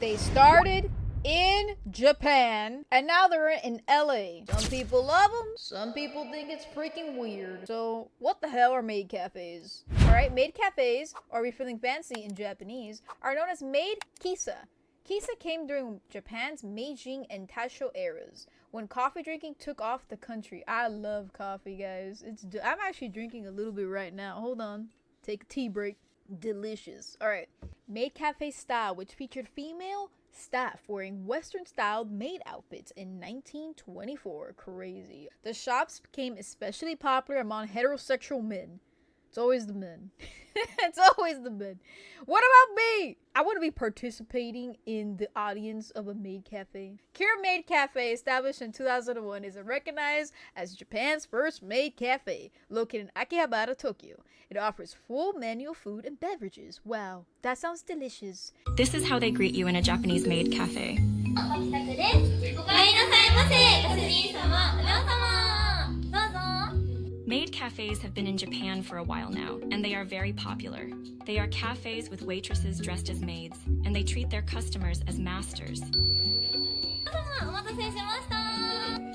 They started in Japan and now they're in LA. Some people love them, some people think it's freaking weird. So what the hell are maid cafes? Alright, maid cafes, or we feeling fancy in Japanese, are known as maid kisa. Kisa came during Japan's Meiji and Taisho eras, when coffee drinking took off the country. I love coffee, guys. I'm actually drinking a little bit right now. Hold on. Take a tea break. Delicious. Alright. Maid cafe style, which featured female staff wearing Western-styled maid outfits in 1924. Crazy. The shops became especially popular among heterosexual men. It's always the men. It's always the men. What about me? I want to be participating in the audience of a maid cafe. Kira Maid Cafe, established in 2001, is recognized as Japan's first maid cafe, located in Akihabara, Tokyo. It offers full menu of food and beverages. Wow, that sounds delicious. This is how they greet you in a Japanese maid cafe. Maid cafes have been in Japan for a while now, and they are very popular. They are cafes with waitresses dressed as maids, and they treat their customers as masters.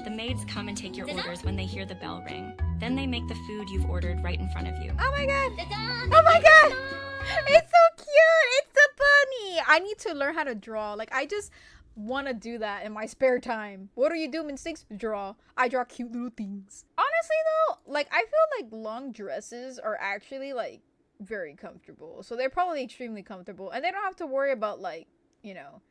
The maids come and take your orders when they hear the bell ring. Then they make the food you've ordered right in front of you. Oh my god! Oh my god! It's so cute! It's a bunny! I need to learn how to draw. Like, I just want to do that in my spare time. What do you do, Minstix? Draw. I draw cute little things. Honestly though, like, I feel like long dresses are actually like very comfortable. So they're probably extremely comfortable. And they don't have to worry about, like, you know,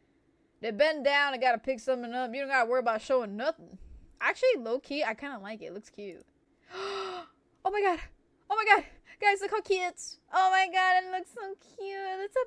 they bend down and gotta pick something up. You don't gotta worry about showing nothing. Actually, low-key, I kind of like it. It looks cute. Oh my god. Oh my god. Guys, look how cute it's. Oh my god, it looks so cute. It's a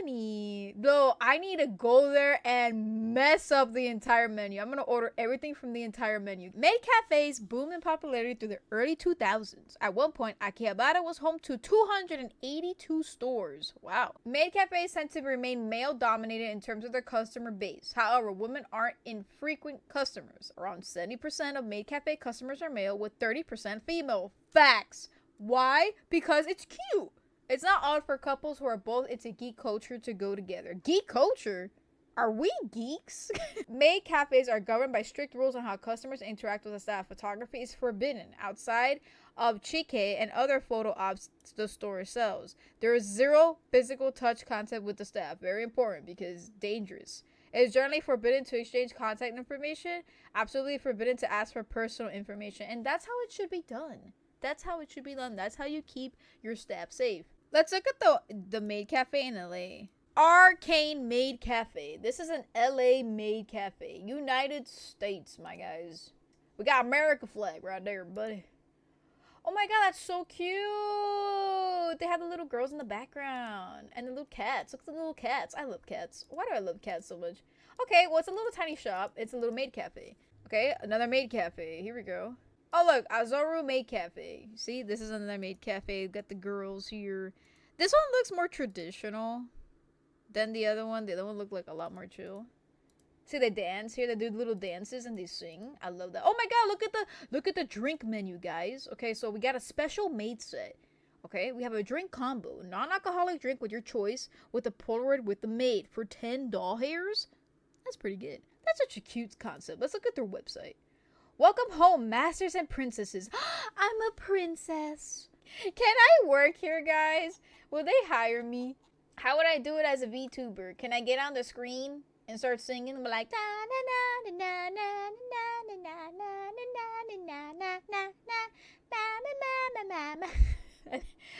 bunny. Though, I need to go there and mess up the entire menu. I'm gonna order everything from the entire menu. Maid cafes boomed in popularity through the early 2000s. At one point, Akihabara was home to 282 stores. Wow. Maid cafes tend to remain male-dominated in terms of their customer base. However, women aren't infrequent customers. Around 70% of maid cafe customers are male, with 30% female. Facts. Why? Because it's cute. It's not odd for couples who are both into geek culture to go together. Geek culture? Are we geeks? Maid cafes are governed by strict rules on how customers interact with the staff. Photography is forbidden outside of chike and other photo ops the store sells. There is zero physical touch contact with the staff. Very important because dangerous. It is generally forbidden to exchange contact information. Absolutely forbidden to ask for personal information. And that's how it should be done. That's how it should be done. That's how you keep your staff safe. Let's look at the maid cafe in LA. Arcane Maid Cafe. This is an LA maid cafe. United States, my guys. We got America flag right there, buddy. Oh my god, that's so cute. They have the little girls in the background. And the little cats. Look at the little cats. I love cats. Why do I love cats so much? Okay, well, it's a little tiny shop. It's a little maid cafe. Okay, another maid cafe. Here we go. Oh, look, Azoru Maid Cafe. See, this is another maid cafe. We've got the girls here. This one looks more traditional than the other one. The other one looked like a lot more chill. See, they dance here. They do little dances and they sing. I love that. Oh my god, look at the drink menu, guys. Okay, so we got a special maid set. Okay, we have a drink combo. Non-alcoholic drink with your choice with a Polaroid with the maid for 10 doll hairs. That's pretty good. That's such a cute concept. Let's look at their website. Welcome home, masters and princesses. I'm a princess. Can I work here, guys? Will they hire me? How would I do it as a VTuber? Can I get on the screen and start singing and be like,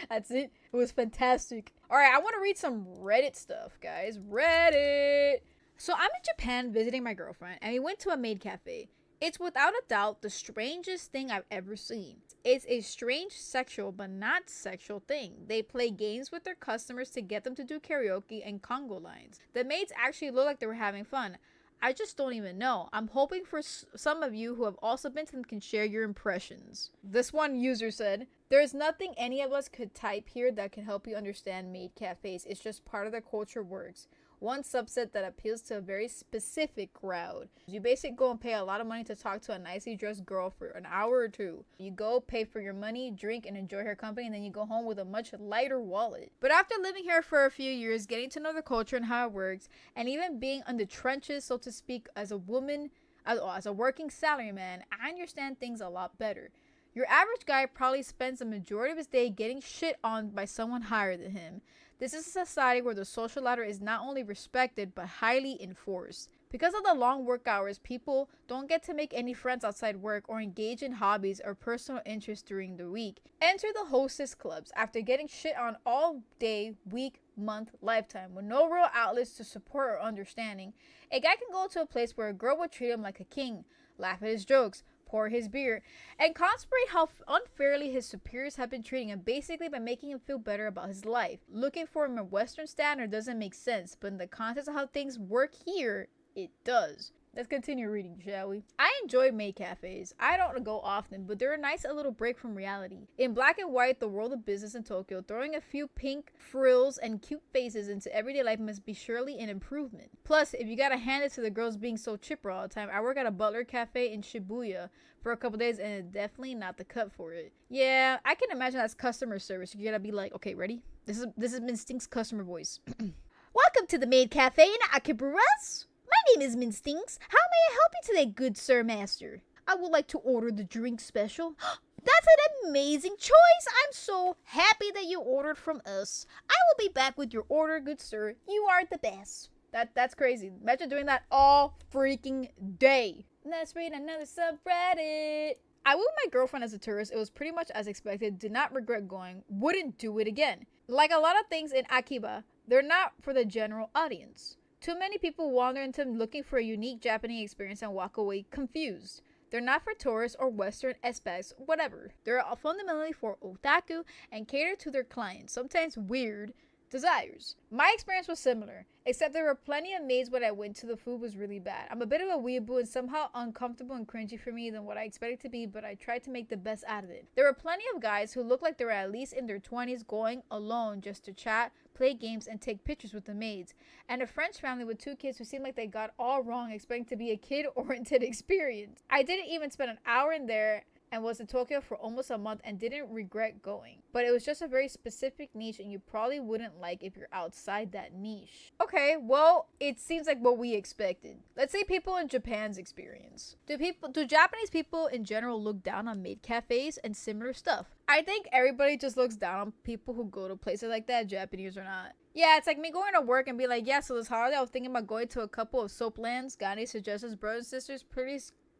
that's it. It was fantastic. All right, I want to read some Reddit stuff, guys. Reddit. So I'm in Japan visiting my girlfriend, and we went to a maid cafe. It's without a doubt the strangest thing I've ever seen. It's a strange sexual but not sexual thing. They play games with their customers to get them to do karaoke and Congo lines. The maids actually look like they were having fun. I just don't even know. I'm hoping for some of you who have also been to them can share your impressions. This one user said, "There's nothing any of us could type here that can help you understand maid cafes. It's just part of their culture works. one subset that appeals to a very specific crowd. You basically go and pay a lot of money to talk to a nicely dressed girl for an hour or two. You go, pay for your money, drink, and enjoy her company, and then you go home with a much lighter wallet. But after living here for a few years, getting to know the culture and how it works, and even being on the trenches, so to speak, as a woman, as a working salaryman, I understand things a lot better. Your average guy probably spends the majority of his day getting shit on by someone higher than him. This is a society where the social ladder is not only respected but highly enforced. Because of the long work hours, people don't get to make any friends outside work or engage in hobbies or personal interests during the week. Enter the hostess clubs after getting shit on all day, week, month, lifetime with no real outlets to support or understanding. A guy can go to a place where a girl will treat him like a king, laugh at his jokes, pour his beer, and contemplate how unfairly his superiors have been treating him, basically by making him feel better about his life. Looking for him a Western standard doesn't make sense, but in the context of how things work here, it does. Let's continue reading, shall we? I enjoy Maid Cafés. I don't go often, but they're a nice little break from reality. In black and white, the world of business in Tokyo, throwing a few pink frills and cute faces into everyday life must be surely an improvement. Plus, if you gotta hand it to the girls being so chipper all the time, I work at a Butler cafe in Shibuya for a couple days, and it's definitely not the cut for it. Yeah, I can imagine that's customer service. You gotta be like, okay, ready? This is Minstink's customer voice. Welcome to the Maid Cafe in Akiburas. My name is Minstings. How may I help you today, good sir master? I would like to order the drink special. That's an amazing choice. I'm so happy that you ordered from us. I will be back with your order, good sir. You are the best. That's crazy. Imagine doing that all freaking day. Let's read another subreddit. I went with my girlfriend as a tourist. It was pretty much as expected. Did not regret going. Wouldn't do it again. Like a lot of things in Akiba, they're not for the general audience. Too many people wander into them looking for a unique Japanese experience and walk away confused. They're not for tourists or Western expats, whatever. They're fundamentally for otaku and cater to their clients, sometimes weird, desires. My experience was similar, except there were plenty of maids when I went to. The food was really bad. I'm a bit of a weeaboo and somehow uncomfortable and cringy for me than what I expected to be, but I tried to make the best out of it. There were plenty of guys who looked like they were at least in their 20s going alone just to chat, play games, and take pictures with the maids, and a French family with 2 kids who seemed like they got all wrong expecting to be a kid-oriented experience. I didn't even spend an hour in there and was in Tokyo for almost a month and didn't regret going. But it was just a very specific niche and you probably wouldn't like if you're outside that niche. Okay, well, it seems like what we expected. Let's say people in Japan's experience. Do Japanese people in general look down on maid cafes and similar stuff? I think everybody just looks down on people who go to places like that, Japanese or not. Yeah, it's like me going to work and be like, yeah, so this holiday I was thinking about going to a couple of soap lands. Got any suggestions, brothers and sisters?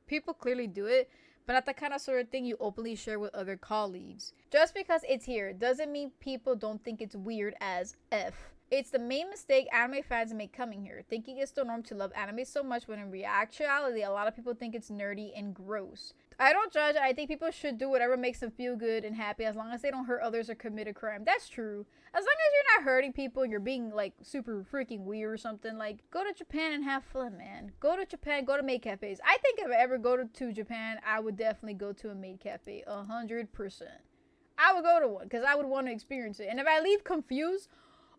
People clearly do it, but not the kind of sort of thing you openly share with other colleagues. Just because it's here doesn't mean people don't think it's weird as F. It's the main mistake anime fans make coming here, thinking it's the norm to love anime so much when in actuality a lot of people think it's nerdy and gross. I don't judge. I think people should do whatever makes them feel good and happy as long as they don't hurt others or commit a crime. That's true. As long as you're not hurting people and you're being like super freaking weird or something, like go to Japan and have fun, man. Go to Japan, go to maid cafes. I think if I ever go to Japan, I would definitely go to a maid cafe, 100%. I would go to one because I would want to experience it. And if I leave confused,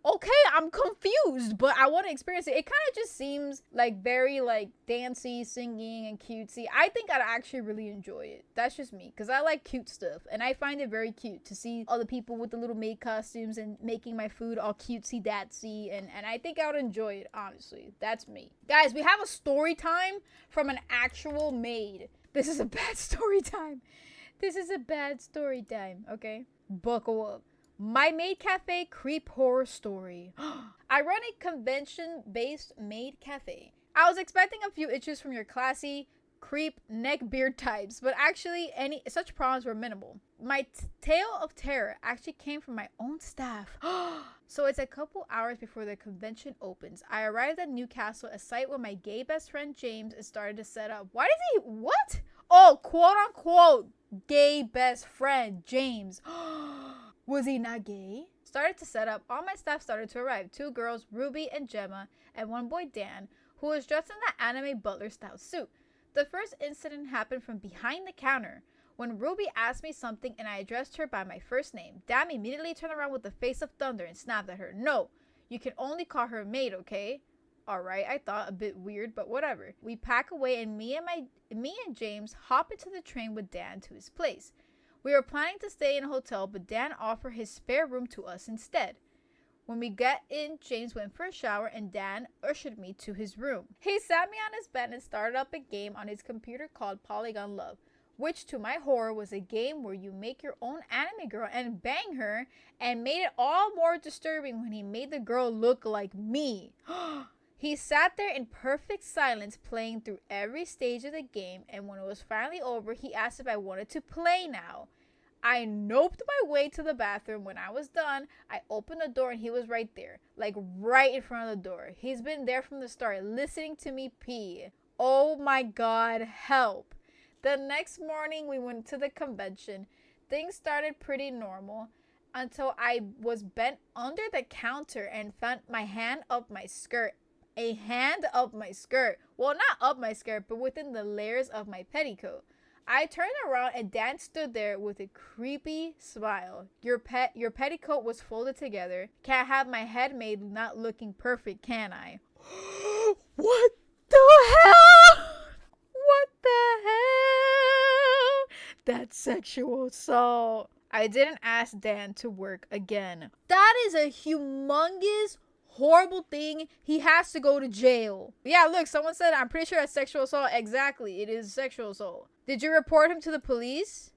okay, I'm confused, but I want to experience it. It kind of just seems like very like dancey, singing, and cutesy. I think I'd actually really enjoy it. That's just me, because I like cute stuff, and I find it very cute to see all the people with the little maid costumes and making my food all cutesy datsy, and I think I would enjoy it, honestly. That's me. Guys, we have a story time from an actual maid. This is a bad story time. This is a bad story time, okay? Buckle up. My Maid Cafe creep horror story. I run a convention-based maid cafe. I was expecting a few itches from your classy creep neck beard types, but actually any such problems were minimal. My tale of terror actually came from my own staff. So it's a couple hours before the convention opens. I arrived at Newcastle, a site where my gay best friend James is started to set up. Why does he, what? Oh, quote unquote, gay best friend James. Was he not gay? Started to set up. All my staff started to arrive. 2 girls, Ruby and Gemma, and 1 boy, Dan, who was dressed in that anime Butler style suit. The first incident happened from behind the counter. When Ruby asked me something and I addressed her by my first name, Dan immediately turned around with the face of thunder and snapped at her. No, you can only call her maid, okay? Alright, I thought a bit weird, but whatever. We pack away and me and James hop into the train with Dan to his place. We were planning to stay in a hotel, but Dan offered his spare room to us instead. When we got in, James went for a shower and Dan ushered me to his room. He sat me on his bed and started up a game on his computer called Polygon Love, which to my horror was a game where you make your own anime girl and bang her, and made it all more disturbing when he made the girl look like me. He sat there in perfect silence playing through every stage of the game, and when it was finally over, he asked if I wanted to play now. I noped my way to the bathroom. When I was done, I opened the door and he was right there, like right in front of the door. He's been there from the start, listening to me pee. Oh my God, help. The next morning, we went to the convention. Things started pretty normal until I was bent under the counter and found my hand up my skirt. A hand up my skirt. Well, not up my skirt, but within the layers of my petticoat. I turned around and Dan stood there with a creepy smile. Your petticoat was folded together. Can't have my head made not looking perfect, can I? What the hell? What the hell? That's sexual assault. I didn't ask Dan to work again. That is a humongous horrible thing. He has to go to jail. Yeah, look, someone said, I'm pretty sure that's sexual assault. Exactly, it is sexual assault. Did you report him to the police?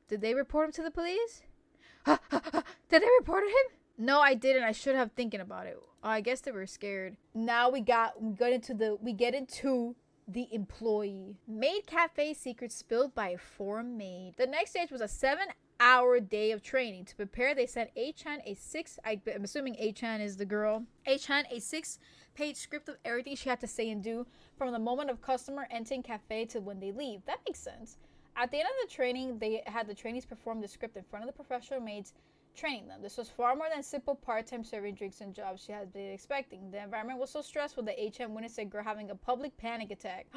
Did they report him to the police? Did they report him? No, I didn't. I should have thinking about it. Oh, I guess they were scared. Now we get into the employee. Maid Cafe secrets spilled by a forum maid. The next stage was a 7-hour day of training. To prepare, they sent A-chan I'm assuming A-chan is the girl. A-chan a 6-page script of everything she had to say and do from the moment of customer entering cafe to when they leave. That makes sense. At the end of the training, they had the trainees perform the script in front of the professional maids training them. This was far more than simple part-time serving drinks and jobs she had been expecting. The environment was so stressful that HM witnessed a girl having a public panic attack.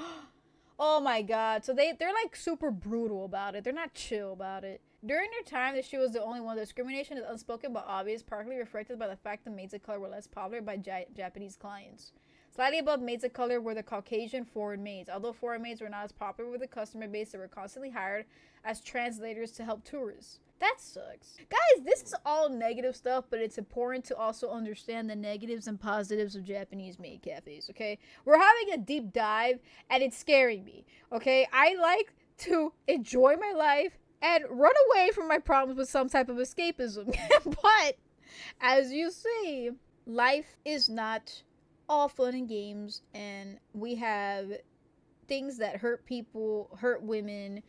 Oh my God. So they're like super brutal about it. They're not chill about it. During her time that she was the only one, the discrimination is unspoken but obvious, partly reflected by the fact that maids of color were less popular by Japanese clients. Slightly above maids of color were the Caucasian foreign maids. Although foreign maids were not as popular with the customer base, they were constantly hired as translators to help tourists. That sucks. Guys, this is all negative stuff, but it's important to also understand the negatives and positives of Japanese maid cafes, okay? We're having a deep dive, and it's scaring me, okay? I like to enjoy my life and run away from my problems with some type of escapism. But, as you see, life is not all fun and games, and we have things that hurt people, hurt women,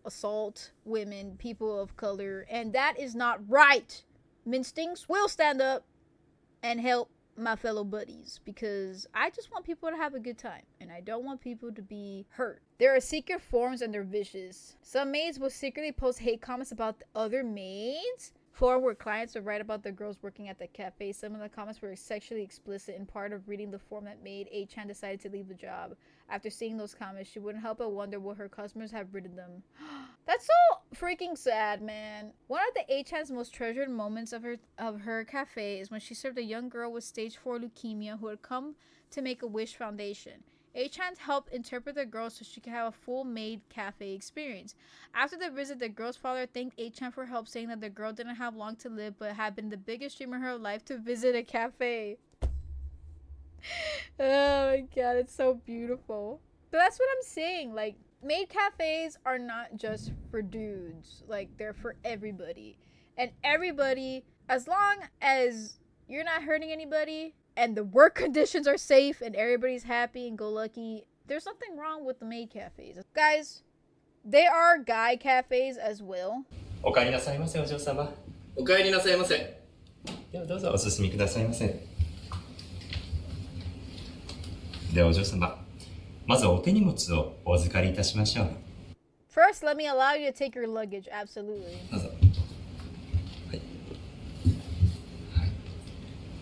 assault women, people of color, and that is not right. Minstings will stand up and help my fellow buddies because I just want people to have a good time and I don't want people to be hurt. There are secret forums and they're vicious. Some maids will secretly post hate comments about the other maids. Forum where clients would write about the girls working at the cafe. Some of the comments were sexually explicit, and part of reading the forum that made A-chan decided to leave the job. After seeing those comments, she wouldn't help but wonder what her customers have written them. That's so freaking sad, man. One of the A-chan's most treasured moments of her cafe is when she served a young girl with stage 4 leukemia who had come to make a wish foundation. A-chan helped interpret the girl so she could have a full Maid Cafe experience. After the visit, the girl's father thanked A-chan for help, saying that the girl didn't have long to live but had been the biggest dream of her life to visit a cafe. Oh my God, it's so beautiful. But that's what I'm saying. Like, maid cafes are not just for dudes. Like, they're for everybody. And everybody, as long as you're not hurting anybody and the work conditions are safe and everybody's happy and go lucky, there's nothing wrong with the maid cafes. Guys, there are guy cafes as well. お帰りなさいませ、お嬢様。お帰りなさいませ。ではどうぞお進みくださいませ。ではお嬢様、まずお手荷物をお預かりいたしましょう。First, let me allow you to take your luggage. Absolutely. どうぞ。はい。はい。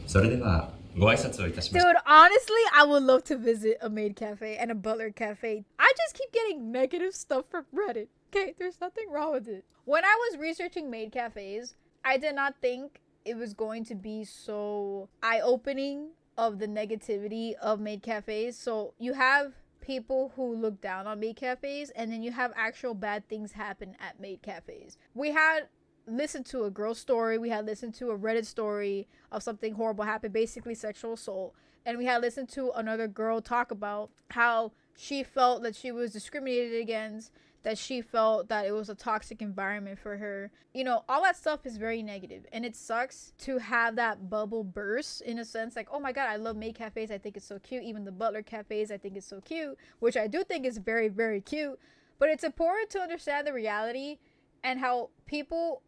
それでは。Dude, honestly, I would love to visit a maid cafe and a butler cafe. I just keep getting negative stuff from Reddit. Okay, there's nothing wrong with it. When I was researching maid cafes, I did not think it was going to be so eye-opening of the negativity of maid cafes. So you have people who look down on maid cafes, and then you have actual bad things happen at maid cafes. We had listened to a girl story, we had listened to a Reddit story of something horrible happened, basically sexual assault, and we had listened to another girl talk about how she felt that she was discriminated against, that she felt that it was a toxic environment for her. You know, all that stuff is very negative, and it sucks to have that bubble burst in a sense. Like, oh my god, I love maid cafes, I think it's so cute. Even the Butler cafes, I think it's so cute, which I do think is very, very cute. But it's important to understand the reality and how people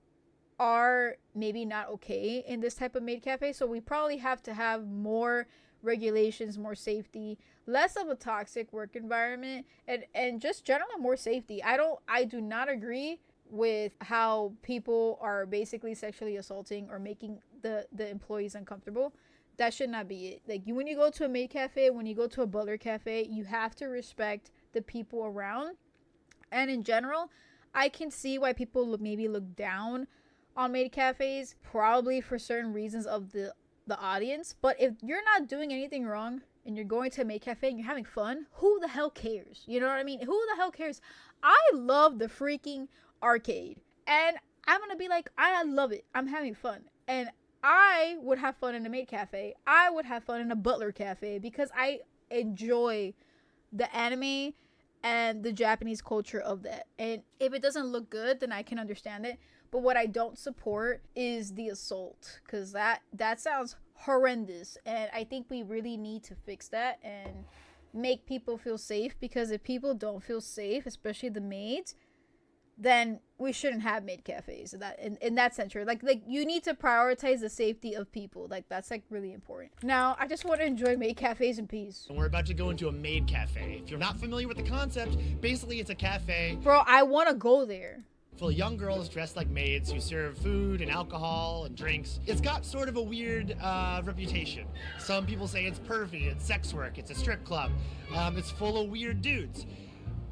are maybe not okay in this type of maid cafe. So we probably have to have more regulations, more safety, less of a toxic work environment, and just generally more safety. I do not agree with how people are basically sexually assaulting or making the employees uncomfortable. That should not be it. Like, when you go to a maid cafe, when you go to a Butler cafe, you have to respect the people around. And in general, I can see why people maybe look down on maid cafes, probably for certain reasons of the audience. But if you're not doing anything wrong and you're going to a maid cafe and you're having fun, who the hell cares? You know what I mean? Who the hell cares? I love the freaking arcade, and I'm gonna be like, I love it. I'm having fun, and I would have fun in a maid cafe. I would have fun in a Butler cafe because I enjoy the anime and the Japanese culture of that. And if it doesn't look good, then I can understand it. But what I don't support is the assault, because that sounds horrendous, and I think we really need to fix that and make people feel safe. Because if people don't feel safe, especially the maids, then we shouldn't have maid cafes. That in that sense, like you need to prioritize the safety of people. Like, that's like really important. Now I just want to enjoy maid cafes in peace. We're about to go into a maid cafe. If you're not familiar with the concept, basically it's a cafe, Bro, I want to go there. full of young girls dressed like maids who serve food and alcohol and drinks. It's got sort of a weird reputation. Some people say it's pervy, it's sex work, it's a strip club. It's full of weird dudes.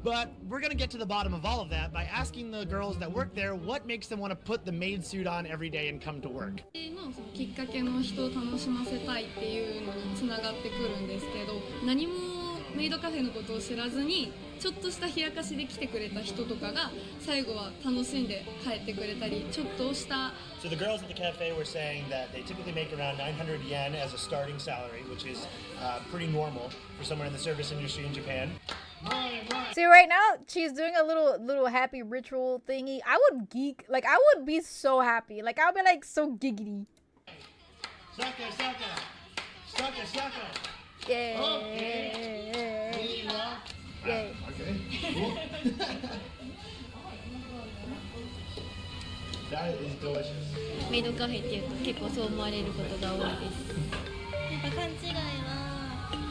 But we're gonna get to the bottom of all of that by asking the girls that work there what makes them want to put the maid suit on every day and come to work. のきっかけの人を楽しませたいっていうのにつながってくるんですけど、何もメイドカフェのことを知らずにちょっとした冷やかしで来てくれた人とかが最後は楽しんで帰ってくれたり、ちょっとした So the girls at the cafe were saying that they typically make around 900 yen as a starting salary, which is pretty normal for someone in the service industry in Japan. See, right now she's doing a little happy ritual thingy. I would geek, like I would be so happy, like I would be like so giggity. Sucker, sucker, sucker, sucker. Yeah. Okay. Yeah. Okay. Cool. That is delicious. メイドカフェっていうと結構そう思われることが多いです。なんか勘違いは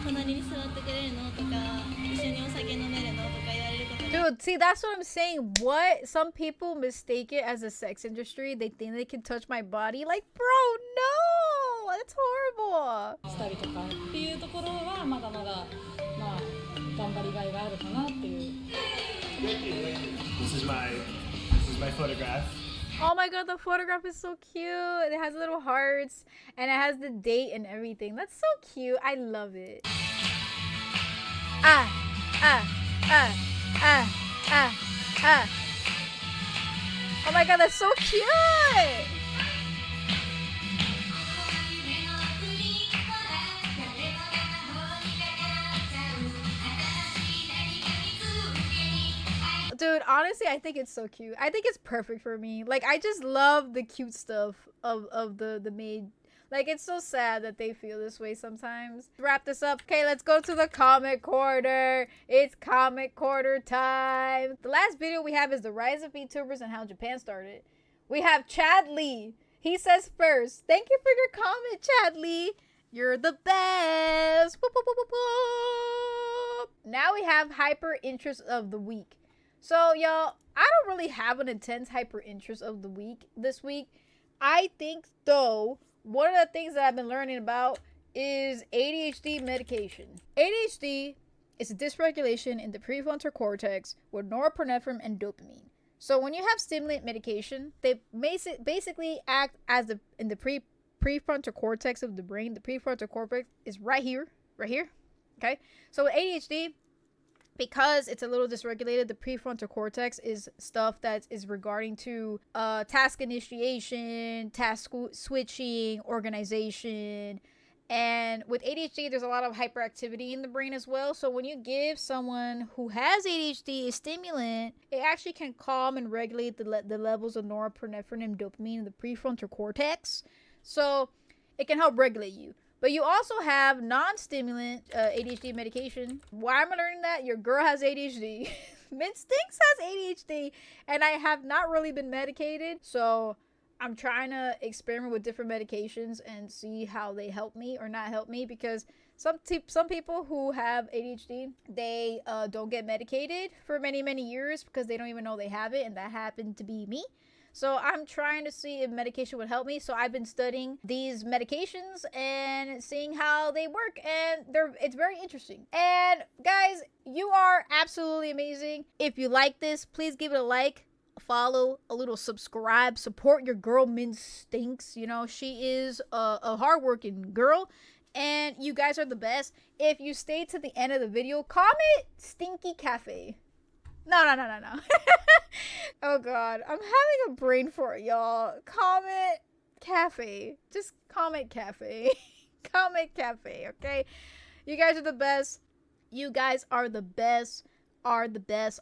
隣に座ってくれるのとか一緒にお酒飲めるのとか言われることが Dude, see, that's what I'm saying. What? Some people mistake it as a sex industry. They think they can touch my body. Like, bro, no! That's horrible. したりとかっていうところはまだまだまあ頑張りがいがあるかなっていう。This is my photograph. Oh my god, the photograph is so cute. It has little hearts, and it has the date and everything. That's so cute. I love it. Ah, ah, ah, ah, ah, ah. Oh my god, that's so cute. Dude, honestly, I think it's so cute. I think it's perfect for me. Like, I just love the cute stuff of the maid. Like, it's so sad that they feel this way sometimes. Wrap this up. Okay, let's go to the comic corner. It's comic corner time. The last video we have is the rise of VTubers and how Japan started. We have Chad Lee. He says first, thank you for your comment, Chad Lee. You're the best. Boop, boop, boop, boop, boop. Now we have hyper interest of the week. So, y'all, I don't really have an intense hyper interest of the week this week. I think, though, one of the things that I've been learning about is ADHD medication. ADHD is a dysregulation in the prefrontal cortex with norepinephrine and dopamine. So when you have stimulant medication, they basically act as in the prefrontal cortex of the brain. The prefrontal cortex is right here, okay? So with ADHD, because it's a little dysregulated, the prefrontal cortex is stuff that is regarding to task initiation, task switching, organization. And with ADHD, there's a lot of hyperactivity in the brain as well. So when you give someone who has ADHD a stimulant, it actually can calm and regulate the levels of norepinephrine and dopamine in the prefrontal cortex. So it can help regulate you. But you also have non-stimulant ADHD medication. Why am I learning that? Your girl has ADHD. Mint Stinks has ADHD. And I have not really been medicated. So I'm trying to experiment with different medications and see how they help me or not help me, because some people who have ADHD, they don't get medicated for many years because they don't even know they have it, and that happened to be me. So I'm trying to see if medication would help me. So I've been studying these medications and seeing how they work, and it's very interesting. And guys, you are absolutely amazing. If you like this, please give it a like, follow, a little subscribe, support your girl Mint Stinks. You know, she is a hardworking girl, and you guys are the best. If you stay to the end of the video, comment Stinky Cafe. No. Oh god, I'm having a brain fart, y'all. Comment cafe. Just comment cafe. Comment cafe, okay? You guys are the best. You guys are the best. Are the best.